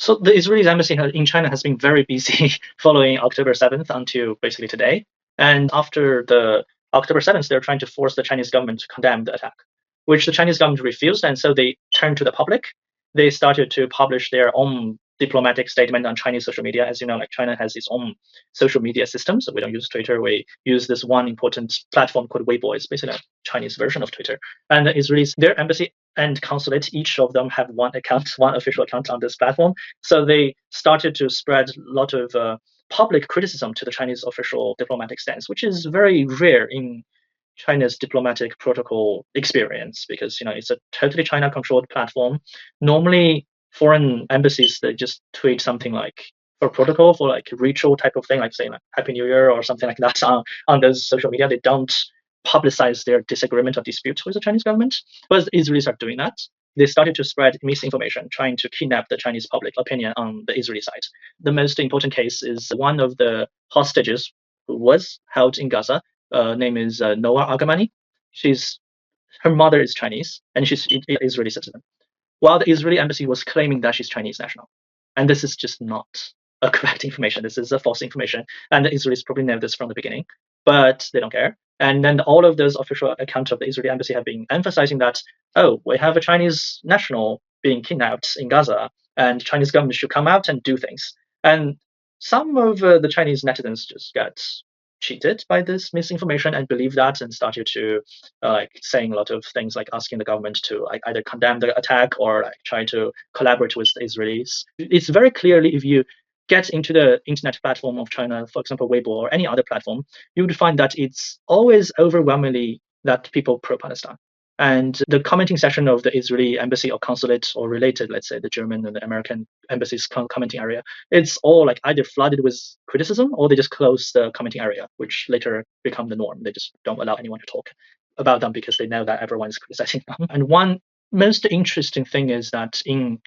So the Israeli embassy in China has been very busy following October 7th until basically today. And after the October 7th, they're trying to force the Chinese government to condemn the attack, which the Chinese government refused. And so they turned to the public. They started to publish their own diplomatic statement on Chinese social media. As you know, like China has its own social media system. So we don't use Twitter. We use this one important platform called Weibo. It's basically a Chinese version of Twitter. And the Israelis, their embassy and consulate, each of them have one account, one official account on this platform. So they started to spread a lot of public criticism to the Chinese official diplomatic stance, which is very rare in China's diplomatic protocol experience because it's a totally China-controlled platform. Normally, foreign embassies they just tweet something like for protocol for like ritual type of thing, like saying like Happy New Year or something like that on those social media. They don't publicize their disagreement or disputes with the Chinese government, but Israelis are doing that. They started to spread misinformation, trying to kidnap the Chinese public opinion on the Israeli side. The most important case is one of the hostages who was held in Gaza. Name is Noah Agamani. Her mother is Chinese and she's an Israeli citizen, while the Israeli embassy was claiming that she's Chinese national. And this is just not a correct information. This is a false information. And the Israelis probably know this from the beginning, but they don't care. And then all of those official accounts of the Israeli embassy have been emphasizing that, oh, we have a Chinese national being kidnapped in Gaza, and Chinese government should come out and do things. And some of the Chinese netizens just got cheated by this misinformation and believe that and started to like saying a lot of things like asking the government to like either condemn the attack or like try to collaborate with the Israelis. It's very clearly if you get into the internet platform of China, for example, Weibo or any other platform, you would find that it's always overwhelmingly that people pro-Palestine. And the commenting section of the Israeli embassy or consulate or related, let's say the German and the American embassies commenting area, it's all like either flooded with criticism or they just close the commenting area, which later become the norm. They just don't allow anyone to talk about them because they know that everyone is criticizing them. And one most interesting thing is that in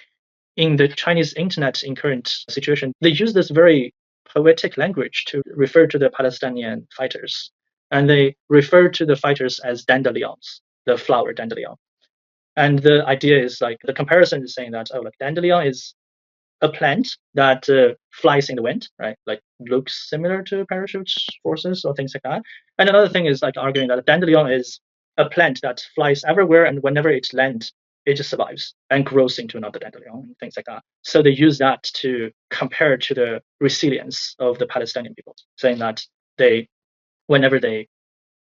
the Chinese internet in current situation, they use this very poetic language to refer to the Palestinian fighters. And they refer to the fighters as dandelions, the flower dandelion. And the idea is like the comparison is saying that, oh, like dandelion is a plant that flies in the wind, right? Like looks similar to parachute forces or things like that. And another thing is like arguing that a dandelion is a plant that flies everywhere, and whenever it lands, it just survives and grows into another dandelion and things like that. So they use that to compare to the resilience of the Palestinian people, saying that they, whenever they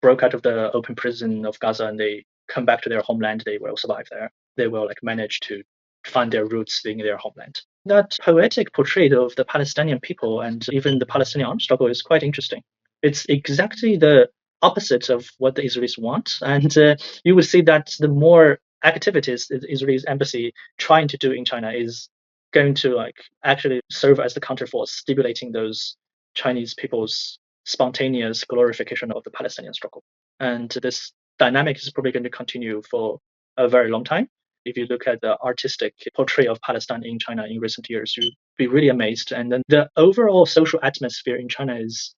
broke out of the open prison of Gaza and they come back to their homeland, they will survive there. They will like manage to find their roots in their homeland. That poetic portrait of the Palestinian people and even the Palestinian armed struggle is quite interesting. It's exactly the opposite of what the Israelis want. And you will see that the more activities the Israeli embassy trying to do in China is going to like actually serve as the counterforce, stimulating those Chinese people's spontaneous glorification of the Palestinian struggle. And this dynamic is probably going to continue for a very long time. If you look at the artistic portrayal of Palestine in China in recent years, you'd be really amazed. And then the overall social atmosphere in China is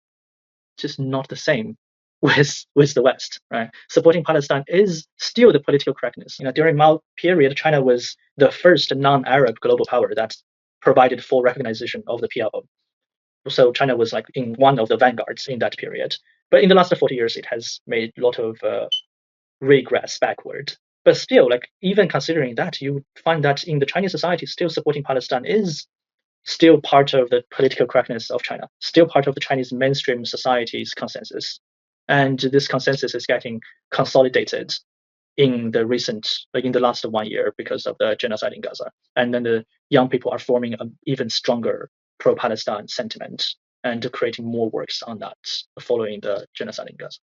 just not the same with the West, right? Supporting Palestine is still the political correctness. During Mao period, China was the first non-Arab global power that provided full recognition of the PLO. So China was like in one of the vanguards in that period. But in the last 40 years, it has made a lot of regress backward. But still, like even considering that, you find that in the Chinese society, still supporting Palestine is still part of the political correctness of China, still part of the Chinese mainstream society's consensus. And this consensus is getting consolidated in the last 1 year because of the genocide in Gaza. And then the young people are forming an even stronger pro-Palestine sentiment and creating more works on that following the genocide in Gaza.